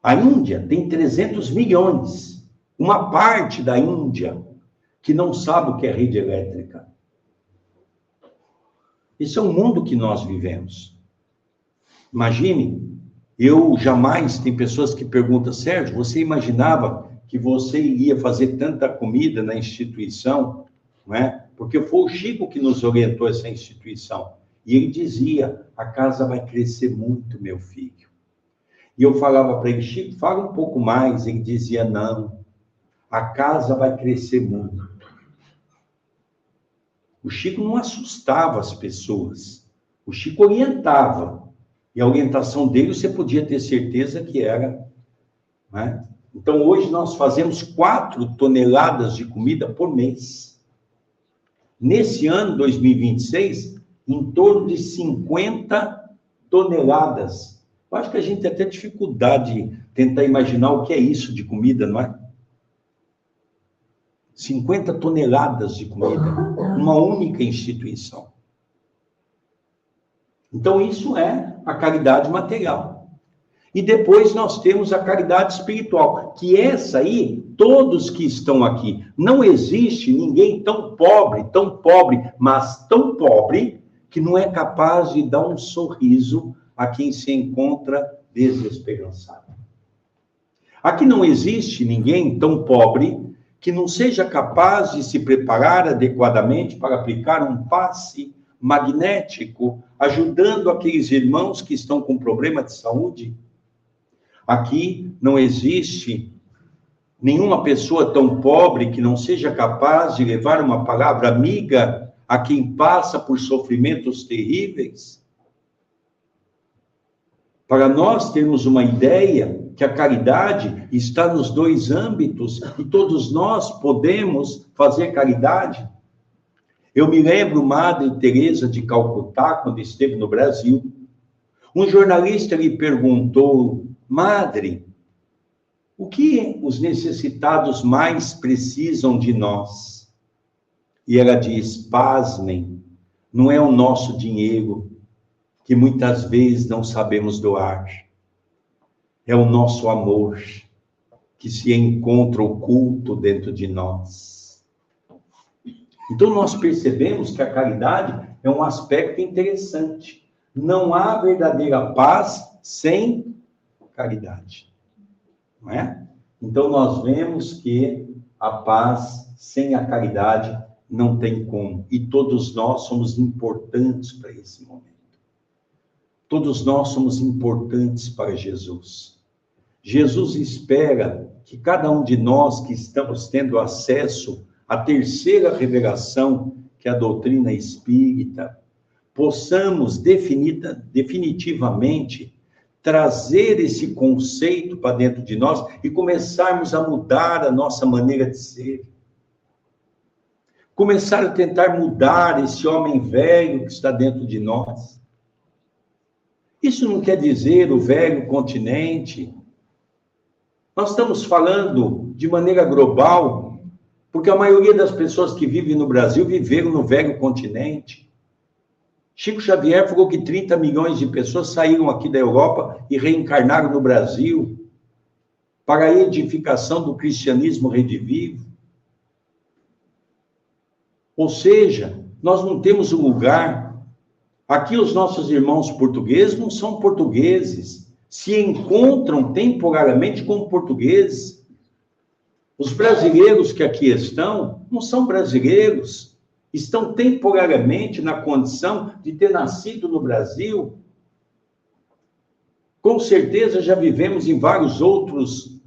A Índia tem 300 milhões. Uma parte da Índia que não sabe o que é rede elétrica. Esse é o mundo que nós vivemos. Imagine, tem pessoas que perguntam, Sérgio, você imaginava que você iria fazer tanta comida na instituição, não é? Porque foi o Chico que nos orientou essa instituição. E ele dizia, a casa vai crescer muito, meu filho. E eu falava para ele, Chico, fala um pouco mais. Ele dizia, não, a casa vai crescer muito. O Chico não assustava as pessoas. O Chico orientava. E a orientação dele, você podia ter certeza que era. Né? Então, hoje nós fazemos 4 toneladas de comida por mês. Nesse ano, 2026, em torno de 50 toneladas. Eu acho que a gente tem até dificuldade de tentar imaginar o que é isso de comida, não é? 50 toneladas de comida, uma única instituição. Então, isso é a caridade material. E depois nós temos a caridade espiritual, que essa aí, todos que estão aqui, não existe ninguém tão pobre, mas tão pobre, que não é capaz de dar um sorriso a quem se encontra desesperançado. Aqui não existe ninguém tão pobre que não seja capaz de se preparar adequadamente para aplicar um passe magnético, ajudando aqueles irmãos que estão com problema de saúde. Aqui não existe nenhuma pessoa tão pobre que não seja capaz de levar uma palavra amiga a quem passa por sofrimentos terríveis. Para nós termos uma ideia que a caridade está nos 2 âmbitos e todos nós podemos fazer caridade. Eu me lembro, Madre Teresa de Calcutá, quando esteve no Brasil, um jornalista lhe perguntou, Madre, o que os necessitados mais precisam de nós? E ela diz, pasmem, não é o nosso dinheiro, que muitas vezes não sabemos doar. É o nosso amor, que se encontra oculto dentro de nós. Então, nós percebemos que a caridade é um aspecto interessante. Não há verdadeira paz sem caridade. Não é? Então, nós vemos que a paz sem a caridade não tem como. E todos nós somos importantes para esse momento. Todos nós somos importantes para Jesus. Jesus espera que cada um de nós que estamos tendo acesso à terceira revelação, que é a doutrina espírita, possamos definitivamente trazer esse conceito para dentro de nós e começarmos a mudar a nossa maneira de ser. Começar a tentar mudar esse homem velho que está dentro de nós. Isso não quer dizer o velho continente. Nós estamos falando de maneira global, porque a maioria das pessoas que vivem no Brasil viveram no velho continente. Chico Xavier falou que 30 milhões de pessoas saíram aqui da Europa e reencarnaram no Brasil para a edificação do cristianismo redivivo. Ou seja, nós não temos um lugar. Aqui os nossos irmãos portugueses não são portugueses, se encontram temporariamente como portugueses. Os brasileiros que aqui estão não são brasileiros, estão temporariamente na condição de ter nascido no Brasil. Com certeza já vivemos em vários outros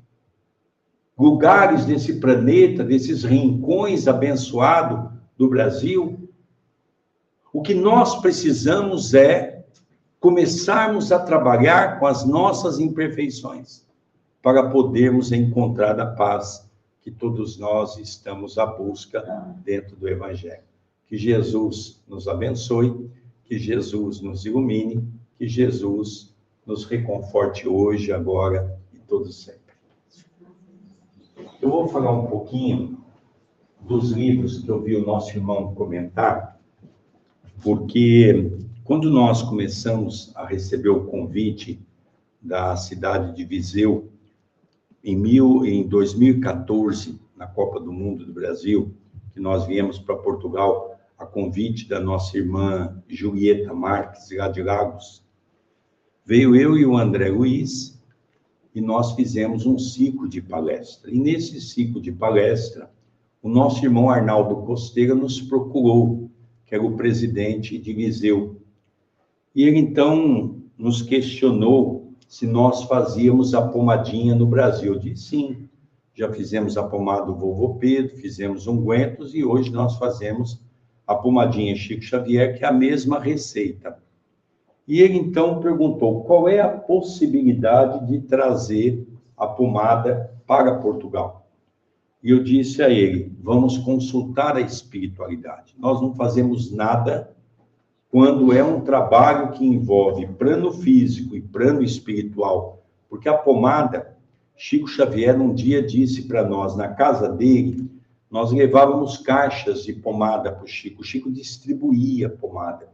lugares desse planeta, desses rincões abençoados do Brasil. O que nós precisamos é começarmos a trabalhar com as nossas imperfeições, para podermos encontrar a paz que todos nós estamos à busca dentro do Evangelho. Que Jesus nos abençoe, que Jesus nos ilumine, que Jesus nos reconforte hoje, agora e todo sempre. Eu vou falar um pouquinho dos livros que eu vi o nosso irmão comentar, porque quando nós começamos a receber o convite da cidade de Viseu, em 2014, na Copa do Mundo do Brasil, que nós viemos para Portugal a convite da nossa irmã Julieta Marques, lá de Lagos, veio eu e o André Luiz, e nós fizemos um ciclo de palestra. E nesse ciclo de palestra, o nosso irmão Arnaldo Costeira nos procurou, que era o presidente de Viseu. E ele, então, nos questionou se nós fazíamos a pomadinha no Brasil. Eu disse, sim, já fizemos a pomada do Vovô Pedro, fizemos ungüentos, e hoje nós fazemos a pomadinha Chico Xavier, que é a mesma receita. E ele, então, perguntou qual é a possibilidade de trazer a pomada para Portugal. E eu disse a ele, vamos consultar a espiritualidade. Nós não fazemos nada quando é um trabalho que envolve plano físico e plano espiritual. Porque a pomada, Chico Xavier um dia disse para nós, na casa dele, nós levávamos caixas de pomada para o Chico. O Chico distribuía pomada.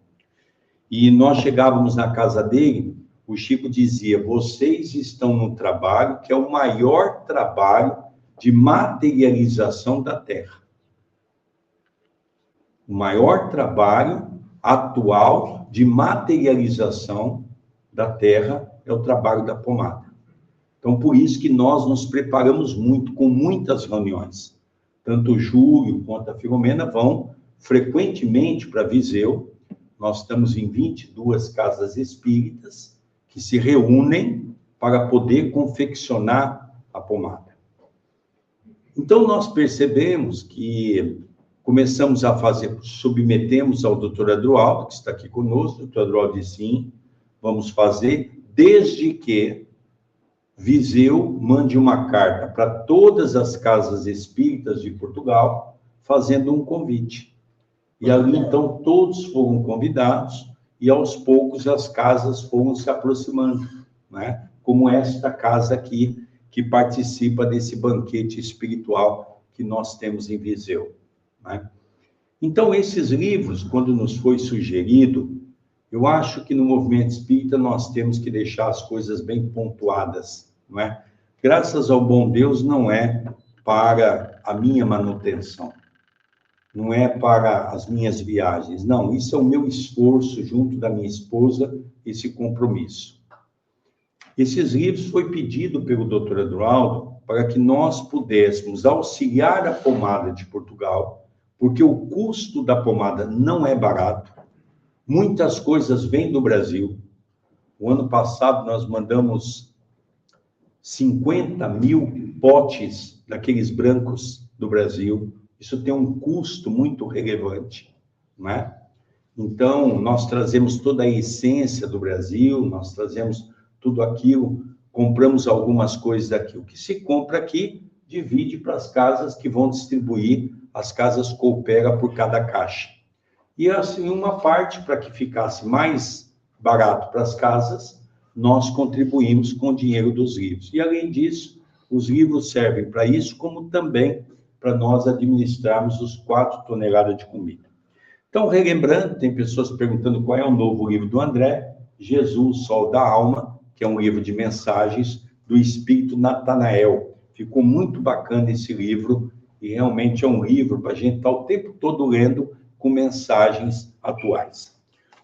E nós chegávamos na casa dele, o Chico dizia, vocês estão num trabalho que é o maior trabalho de materialização da Terra. O maior trabalho atual de materialização da Terra é o trabalho da pomada. Então, por isso que nós nos preparamos muito, com muitas reuniões. Tanto o Júlio quanto a Filomena vão frequentemente para Viseu. Nós estamos em 22 casas espíritas que se reúnem para poder confeccionar a pomada. Então, nós percebemos que começamos a fazer, submetemos ao doutor Adroaldo, que está aqui conosco. O doutor Adroaldo disse, sim, vamos fazer, desde que Viseu mande uma carta para todas as casas espíritas de Portugal, fazendo um convite. E ali, então, todos foram convidados, e aos poucos as casas foram se aproximando, né? Como esta casa aqui, que participa desse banquete espiritual que nós temos em Viseu, né? Então, esses livros, quando nos foi sugerido, eu acho que no movimento espírita nós temos que deixar as coisas bem pontuadas, não é? Graças ao bom Deus, não é para a minha manutenção, não é para as minhas viagens, não, isso é o meu esforço junto da minha esposa, esse compromisso. Esses livros foi pedido pelo Dr. Adroaldo para que nós pudéssemos auxiliar a pomada de Portugal, porque o custo da pomada não é barato, muitas coisas vêm do Brasil. O ano passado nós mandamos 50 mil potes daqueles brancos do Brasil. Isso tem um custo muito relevante, não é? Então, nós trazemos toda a essência do Brasil, nós trazemos tudo aquilo, compramos algumas coisas daqui. O que se compra aqui, divide para as casas que vão distribuir, as casas cooperam por cada caixa. E assim, uma parte, para que ficasse mais barato para as casas, nós contribuímos com o dinheiro dos livros. E, além disso, os livros servem para isso, como também para nós administrarmos os 4 toneladas de comida. Então, relembrando, tem pessoas perguntando qual é o novo livro do André, Jesus, Sol da Alma, que é um livro de mensagens do Espírito Natanael. Ficou muito bacana esse livro, e realmente é um livro para a gente estar o tempo todo lendo com mensagens atuais.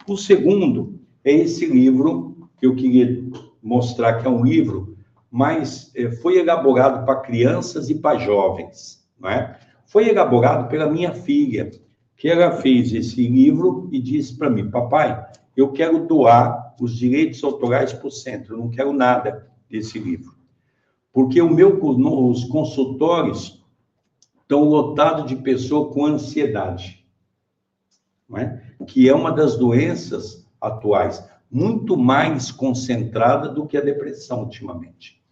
O segundo é esse livro que eu queria mostrar, que é um livro, mas foi elaborado para crianças e para jovens, não é? Foi elaborado pela minha filha, que ela fez esse livro e disse para mim, papai, eu quero doar os direitos autorais para o centro, eu não quero nada desse livro. Porque os consultórios estão lotados de pessoas com ansiedade. não é? Que é uma das doenças atuais, muito mais concentrada do que a depressão ultimamente.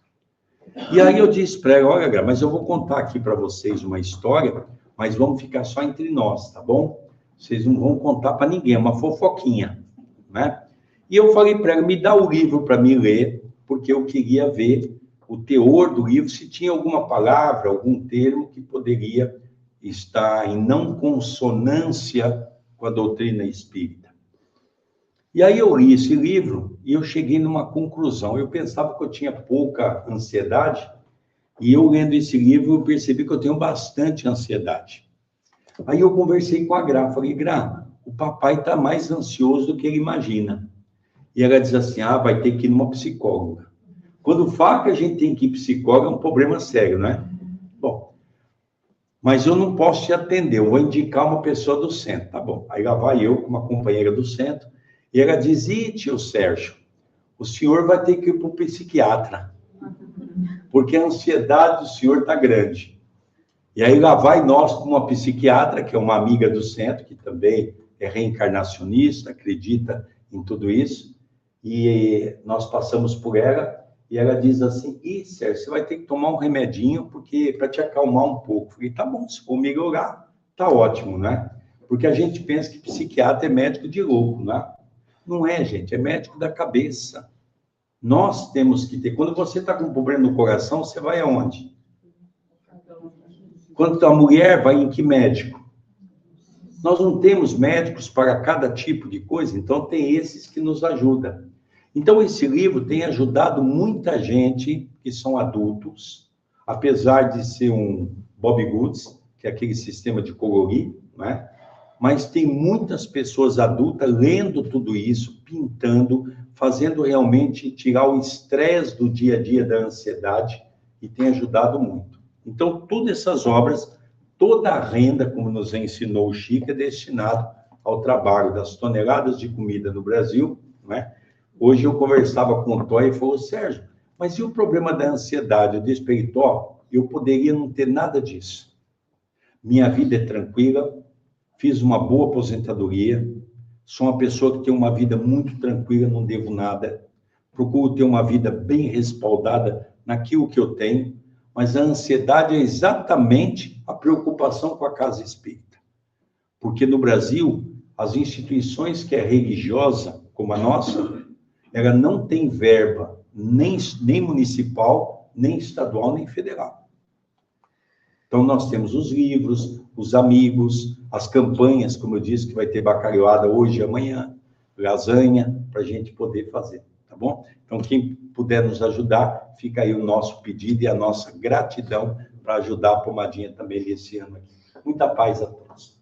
E aí eu disse para ela, olha, Gra, mas eu vou contar aqui para vocês uma história, mas vamos ficar só entre nós, tá bom? Vocês não vão contar para ninguém, é uma fofoquinha, né? E eu falei para ela, me dá o livro para mim ler, porque eu queria ver o teor do livro, se tinha alguma palavra, algum termo que poderia estar em não consonância com a doutrina espírita. E aí eu li esse livro e eu cheguei numa conclusão. Eu pensava que eu tinha pouca ansiedade e eu lendo esse livro eu percebi que eu tenho bastante ansiedade. Aí eu conversei com a Gra, falei, Gra, o papai está mais ansioso do que ele imagina. E ela diz assim, vai ter que ir numa psicóloga. Quando fala que a gente tem que ir psicóloga, é um problema sério, né? Bom, mas eu não posso te atender, eu vou indicar uma pessoa do centro, tá bom. Aí lá vai eu com uma companheira do centro, e ela diz, tio Sérgio, o senhor vai ter que ir para o psiquiatra, porque a ansiedade do senhor está grande. E aí lá vai nós com uma psiquiatra, que é uma amiga do centro, que também é reencarnacionista, acredita em tudo isso, e nós passamos por ela, e ela diz assim, Sérgio, você vai ter que tomar um remedinho, porque para te acalmar um pouco. Eu falei, tá bom, se for melhorar, tá ótimo, né? Porque a gente pensa que psiquiatra é médico de louco, né? Não é, gente, é médico da cabeça. Nós temos que ter... Quando você está com um problema no coração, você vai aonde? Quando a mulher vai em que médico? Nós não temos médicos para cada tipo de coisa, então tem esses que nos ajudam. Então, esse livro tem ajudado muita gente que são adultos, apesar de ser um Bob Goods, que é aquele sistema de colorir, né? Mas tem muitas pessoas adultas lendo tudo isso, pintando, fazendo realmente tirar o estresse do dia a dia da ansiedade, e tem ajudado muito. Então, todas essas obras, toda a renda, como nos ensinou o Chico, é destinado ao trabalho das toneladas de comida no Brasil, né? Hoje eu conversava com o Toy e falou, Sérgio, mas e o problema da ansiedade? Eu disse para ele, eu poderia não ter nada disso. Minha vida é tranquila, fiz uma boa aposentadoria, sou uma pessoa que tem uma vida muito tranquila, não devo nada, procuro ter uma vida bem respaldada naquilo que eu tenho, mas a ansiedade é exatamente a preocupação com a casa espírita. Porque no Brasil, as instituições que é religiosa, como a nossa, ela não tem verba nem municipal, nem estadual, nem federal. Então, nós temos os livros, os amigos, as campanhas, como eu disse, que vai ter bacalhoada hoje e amanhã, lasanha, para a gente poder fazer, tá bom? Então, quem puder nos ajudar, fica aí o nosso pedido e a nossa gratidão para ajudar a Pomadinha também nesse ano aqui. Muita paz a todos.